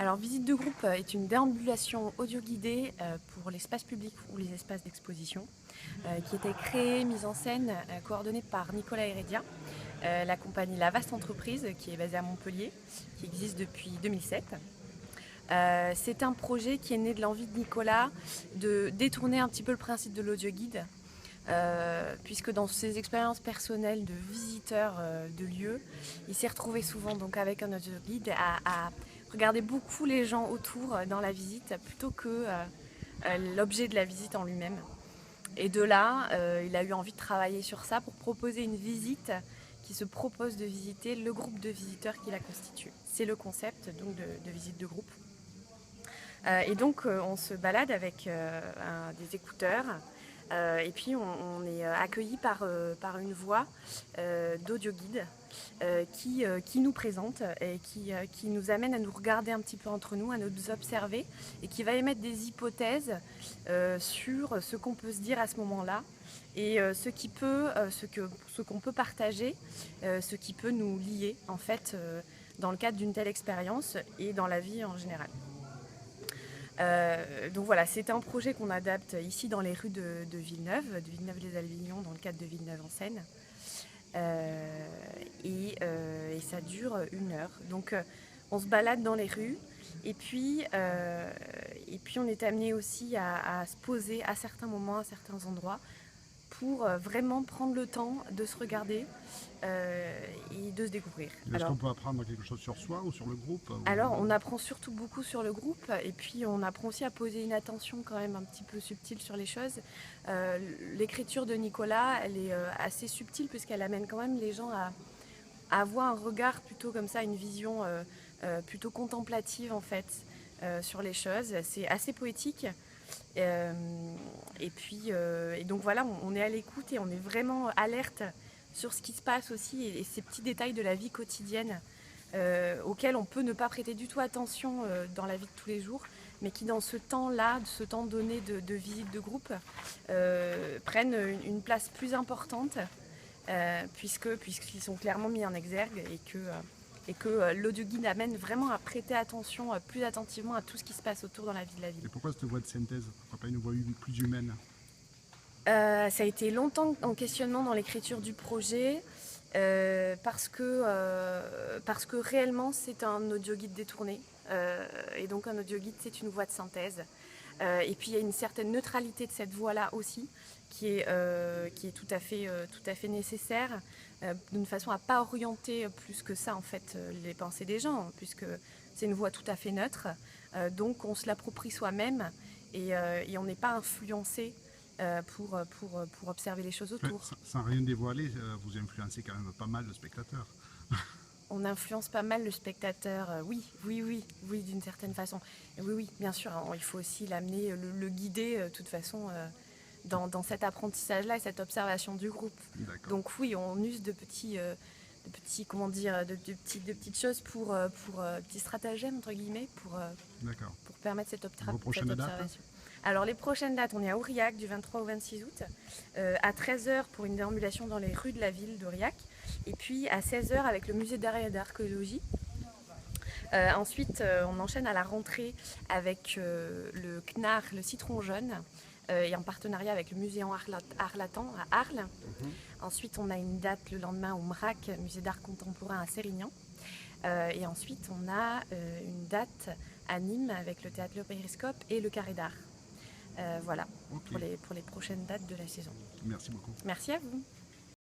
Alors, Visite de groupe est une déambulation audio-guidée pour l'espace public ou les espaces d'exposition qui était créée, mise en scène, coordonnée par Nicolas Heredia, la compagnie La Vaste Entreprise qui est basée à Montpellier, qui existe depuis 2007. C'est un projet qui est né de l'envie de Nicolas de détourner un petit peu le principe de l'audio-guide, puisque dans ses expériences personnelles de visiteur de lieux, il s'est retrouvé souvent donc avec un audio-guide à regarder beaucoup les gens autour dans la visite plutôt que l'objet de la visite en lui-même. Et de là, il a eu envie de travailler sur ça pour proposer une visite qui se propose de visiter le groupe de visiteurs qui la constitue. C'est le concept donc de visite de groupe. Et donc on se balade avec des écouteurs et puis on est accueilli par une voix d'audio guide qui nous présente et qui nous amène à nous regarder un petit peu entre nous, à nous observer et qui va émettre des hypothèses sur ce qu'on peut se dire à ce moment-là et ce qu'on peut partager, ce qui peut nous lier en fait dans le cadre d'une telle expérience et dans la vie en général. Donc voilà, c'est un projet qu'on adapte ici dans les rues de Villeneuve-les-Avignon, dans le cadre de Villeneuve en Seine. Et ça dure 1 heure. Donc on se balade dans les rues et puis on est amené aussi à se poser à certains moments, à certains endroits pour vraiment prendre le temps de se regarder et de se découvrir. Est-ce qu'on peut apprendre quelque chose sur soi ou sur le groupe Alors, on apprend surtout beaucoup sur le groupe et puis on apprend aussi à poser une attention quand même un petit peu subtile sur les choses. L'écriture de Nicolas, elle est assez subtile puisqu'elle amène quand même les gens à avoir un regard plutôt comme ça, une vision plutôt contemplative en fait sur les choses. C'est assez poétique. Et donc voilà, on est à l'écoute et on est vraiment alerte sur ce qui se passe aussi et ces petits détails de la vie quotidienne auxquels on peut ne pas prêter du tout attention dans la vie de tous les jours, mais qui dans ce temps-là, ce temps donné de visite de groupe, prennent une place plus importante puisqu'ils sont clairement mis en exergue et que l'audio-guide amène vraiment à prêter attention plus attentivement à tout ce qui se passe autour dans la vie de la ville. Et pourquoi cette voix de synthèse? Pourquoi pas une voix plus humaine? Ça a été longtemps en questionnement dans l'écriture du projet parce que réellement c'est un audio-guide détourné et donc un audio-guide c'est une voix de synthèse. Et puis il y a une certaine neutralité de cette voix-là aussi qui est tout à fait nécessaire d'une façon à ne pas orienter plus que ça en fait les pensées des gens puisque c'est une voix tout à fait neutre. Donc on se l'approprie soi-même et on n'est pas influencé pour observer les choses autour. Sans rien dévoiler, vous influencez quand même pas mal le spectateur. On influence pas mal le spectateur, oui, d'une certaine façon. Oui, bien sûr, hein, il faut aussi l'amener, le guider de toute façon dans cet apprentissage-là et cette observation du groupe. Donc oui, on use de petites choses pour petits stratagèmes entre guillemets pour permettre cette observation. Alors les prochaines dates, on est à Aurillac du 23 au 26 août, à 13h pour une déambulation dans les rues de la ville d'Aurillac, et puis à 16h avec le musée d'art et d'archéologie. Ensuite, on enchaîne à la rentrée avec le CNAR, le citron jaune, et en partenariat avec le musée Arlatan à Arles. Ensuite, on a une date le lendemain au MRAC, musée d'art contemporain à Sérignan. Et ensuite, on a une date à Nîmes avec le théâtre Le Périscope et le Carré d'Art. Voilà, pour les prochaines dates de la saison. Merci beaucoup. Merci à vous.